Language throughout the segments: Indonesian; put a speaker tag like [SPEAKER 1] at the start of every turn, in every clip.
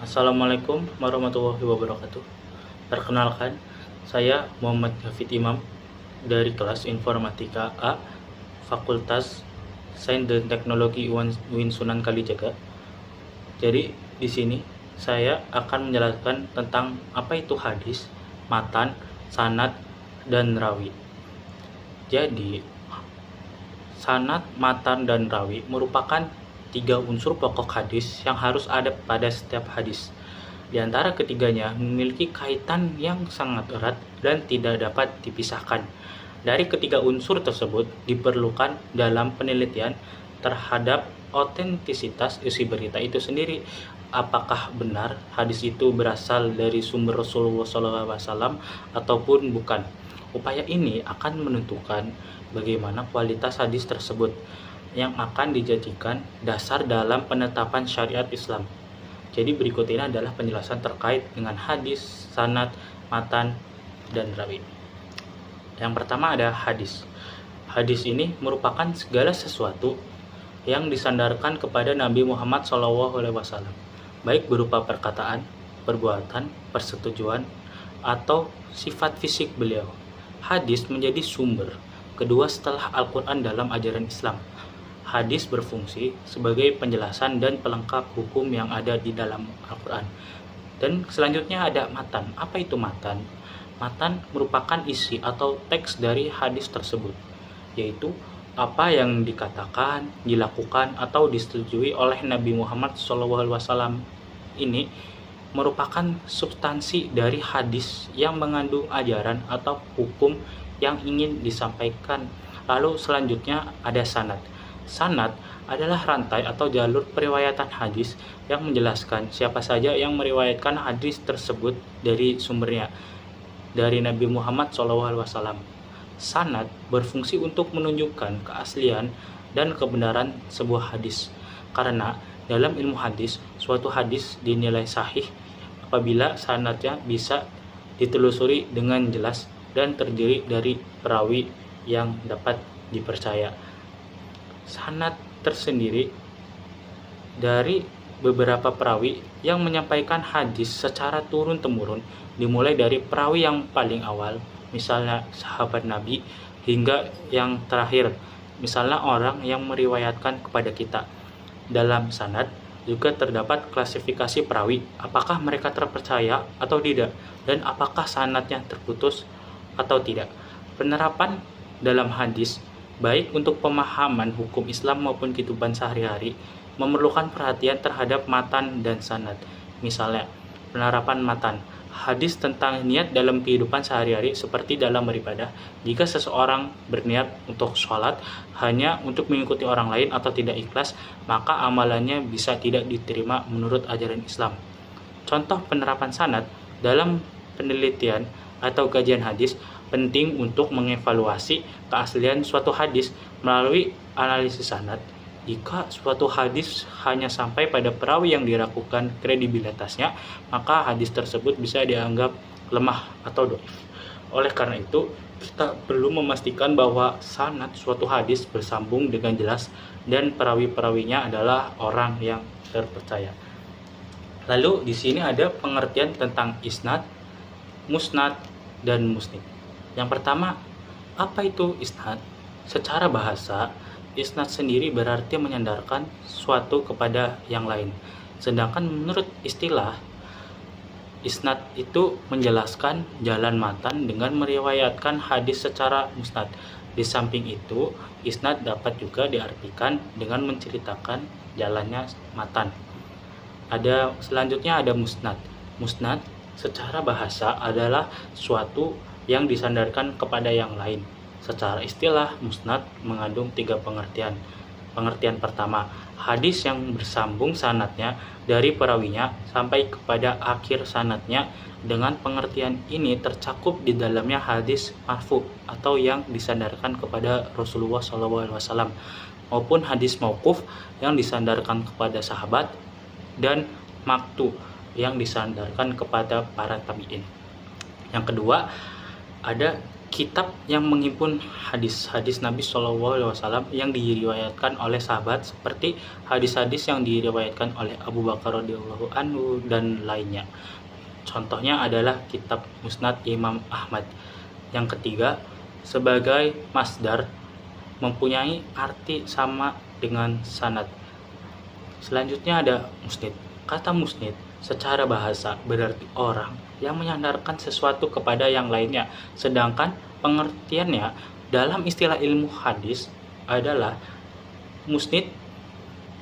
[SPEAKER 1] Assalamualaikum warahmatullahi wabarakatuh. Perkenalkan, saya Muhammad Hafid Imam dari kelas Informatika A, Fakultas Sains dan Teknologi UIN Sunan Kalijaga. Jadi, di sini saya akan menjelaskan tentang apa itu hadis, matan, sanad, dan rawi. Jadi, sanad, matan, dan rawi merupakan 3 unsur pokok hadis yang harus ada pada setiap hadis. Di antara ketiganya memiliki kaitan yang sangat erat dan tidak dapat dipisahkan. Dari ketiga unsur tersebut diperlukan dalam penelitian terhadap otentisitas isi berita itu sendiri. Apakah benar hadis itu berasal dari sumber Rasulullah SAW ataupun bukan. Upaya ini akan menentukan bagaimana kualitas hadis tersebut yang akan dijadikan dasar dalam penetapan syariat Islam. Jadi berikut ini adalah penjelasan terkait dengan hadis, sanad, matan, dan rawi. Yang pertama ada hadis. Hadis ini merupakan segala sesuatu yang disandarkan kepada Nabi Muhammad SAW, baik berupa perkataan, perbuatan, persetujuan, atau sifat fisik beliau. Hadis menjadi sumber kedua setelah Al-Quran dalam ajaran Islam. Hadis berfungsi sebagai penjelasan dan pelengkap hukum yang ada di dalam Al-Quran. Dan selanjutnya ada matan. Apa itu matan? Matan merupakan isi atau teks dari hadis tersebut, yaitu apa yang dikatakan, dilakukan, atau disetujui oleh Nabi Muhammad SAW. Ini merupakan substansi dari hadis yang mengandung ajaran atau hukum yang ingin disampaikan. Lalu selanjutnya ada sanad. Sanad adalah rantai atau jalur periwayatan hadis yang menjelaskan siapa saja yang meriwayatkan hadis tersebut dari sumbernya, dari Nabi Muhammad SAW. Sanad berfungsi untuk menunjukkan keaslian dan kebenaran sebuah hadis. Karena dalam ilmu hadis, suatu hadis dinilai sahih apabila sanadnya bisa ditelusuri dengan jelas dan terdiri dari perawi yang dapat dipercaya. Sanad tersendiri dari beberapa perawi yang menyampaikan hadis secara turun-temurun, dimulai dari perawi yang paling awal, misalnya sahabat Nabi, hingga yang terakhir, misalnya orang yang meriwayatkan kepada kita. Dalam sanad juga terdapat klasifikasi perawi, apakah mereka terpercaya atau tidak, dan apakah sanadnya terputus atau tidak. Penerapan dalam hadis, baik untuk pemahaman hukum Islam maupun kehidupan sehari-hari, memerlukan perhatian terhadap matan dan sanad. Misalnya, penerapan matan, hadis tentang niat dalam kehidupan sehari-hari seperti dalam beribadah. Jika seseorang berniat untuk sholat hanya untuk mengikuti orang lain atau tidak ikhlas, maka amalannya bisa tidak diterima menurut ajaran Islam. Contoh penerapan sanad dalam penelitian atau kajian hadis penting untuk mengevaluasi keaslian suatu hadis melalui analisis sanad. Jika suatu hadis hanya sampai pada perawi yang diragukan kredibilitasnya, maka hadis tersebut bisa dianggap lemah atau dhaif. Oleh karena itu, kita perlu memastikan bahwa sanad suatu hadis bersambung dengan jelas dan perawi-perawinya adalah orang yang terpercaya. Lalu di sini ada pengertian tentang isnad, musnad, dan musnid. Yang pertama, apa itu isnad? Secara bahasa, isnad sendiri berarti menyandarkan suatu kepada yang lain. Sedangkan menurut istilah, isnad itu menjelaskan jalan matan dengan meriwayatkan hadis secara musnad. Di samping itu, isnad dapat juga diartikan dengan menceritakan jalannya matan. Selanjutnya ada musnad. Musnad secara bahasa adalah suatu yang disandarkan kepada yang lain. Secara istilah, musnad mengandung 3 pengertian. Pengertian pertama, hadis yang bersambung sanadnya dari perawinya sampai kepada akhir sanadnya. Dengan pengertian ini tercakup di dalamnya hadis marfu atau yang disandarkan kepada Rasulullah SAW, maupun hadis mauquf yang disandarkan kepada sahabat, dan maktu yang disandarkan kepada para tabi'in. Yang kedua, ada kitab yang menghimpun hadis-hadis Nabi SAW yang diriwayatkan oleh sahabat, seperti hadis-hadis yang diriwayatkan oleh Abu Bakar radhiyallahu anhu dan lainnya. Contohnya adalah kitab Musnad Imam Ahmad. Yang ketiga, sebagai masdar mempunyai arti sama dengan sanad. Selanjutnya ada musnid. Kata musnid secara bahasa berarti orang yang menyandarkan sesuatu kepada yang lainnya, sedangkan pengertiannya dalam istilah ilmu hadis adalah musnid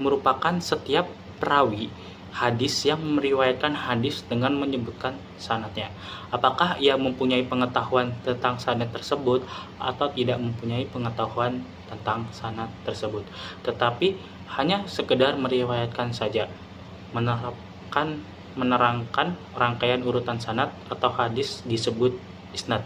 [SPEAKER 1] merupakan setiap perawi hadis yang meriwayatkan hadis dengan menyebutkan sanadnya. Apakah ia mempunyai pengetahuan tentang sanad tersebut atau tidak mempunyai pengetahuan tentang sanad tersebut, tetapi hanya sekedar meriwayatkan saja, menerangkan rangkaian urutan sanad atau hadis disebut isnad.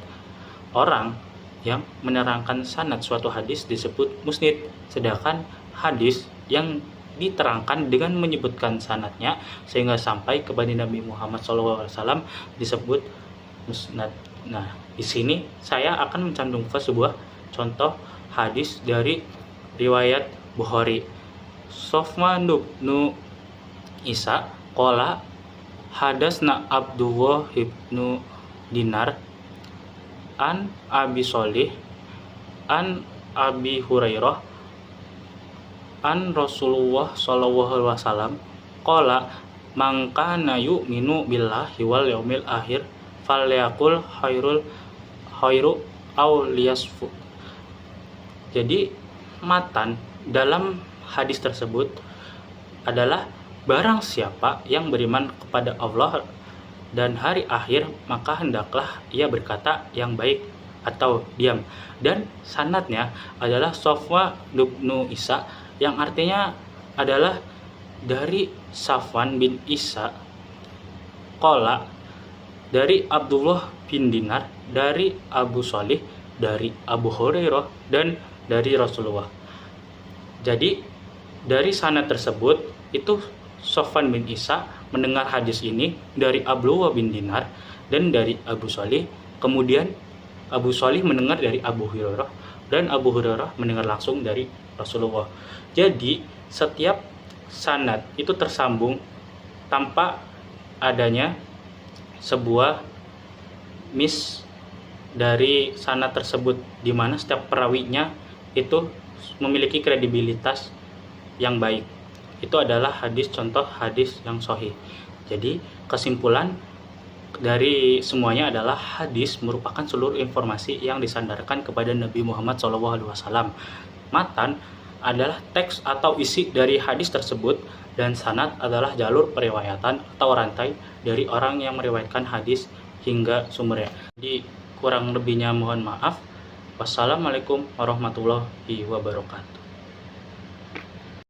[SPEAKER 1] Orang yang menerangkan sanad suatu hadis disebut musnid, sedangkan hadis yang diterangkan dengan menyebutkan sanadnya sehingga sampai kepada Nabi Muhammad SAW disebut musnad. Nah, di sini saya akan mencantumkan sebuah contoh hadis dari riwayat Bukhari. Sofwan bin Isa qala hadasna Abdullah ibnu Dinar an Abi Sholih an Abi Hurairah an Rasulullah sallallahu alaihi wasallam qala man kana yu'minu billahi wal yaumil akhir falyaqul khairu aw liyasfu. Jadi matan dalam hadis tersebut adalah barang siapa yang beriman kepada Allah dan hari akhir, maka hendaklah ia berkata yang baik atau diam. Dan sanadnya adalah Sofwan bin Isa, yang artinya adalah dari Safwan bin Isa qala, dari Abdullah bin Dinar, dari Abu Sholih, dari Abu Hurairah, dan dari Rasulullah. Jadi dari sanad tersebut itu Sofwan bin Isa mendengar hadis ini dari Abdullah bin Dinar dan dari Abu Sholih. Kemudian Abu Sholih mendengar dari Abu Hurairah dan Abu Hurairah mendengar langsung dari Rasulullah. Jadi setiap sanad itu tersambung tanpa adanya sebuah miss dari sanad tersebut, di mana setiap perawinya itu memiliki kredibilitas yang baik. Itu adalah hadis, contoh hadis yang sahih. Jadi kesimpulan dari semuanya adalah hadis merupakan seluruh informasi yang disandarkan kepada Nabi Muhammad SAW. Matan adalah teks atau isi dari hadis tersebut, dan sanad adalah jalur periwayatan atau rantai dari orang yang meriwayatkan hadis hingga sumbernya. Jadi kurang lebihnya mohon maaf. Wassalamualaikum warahmatullahi wabarakatuh.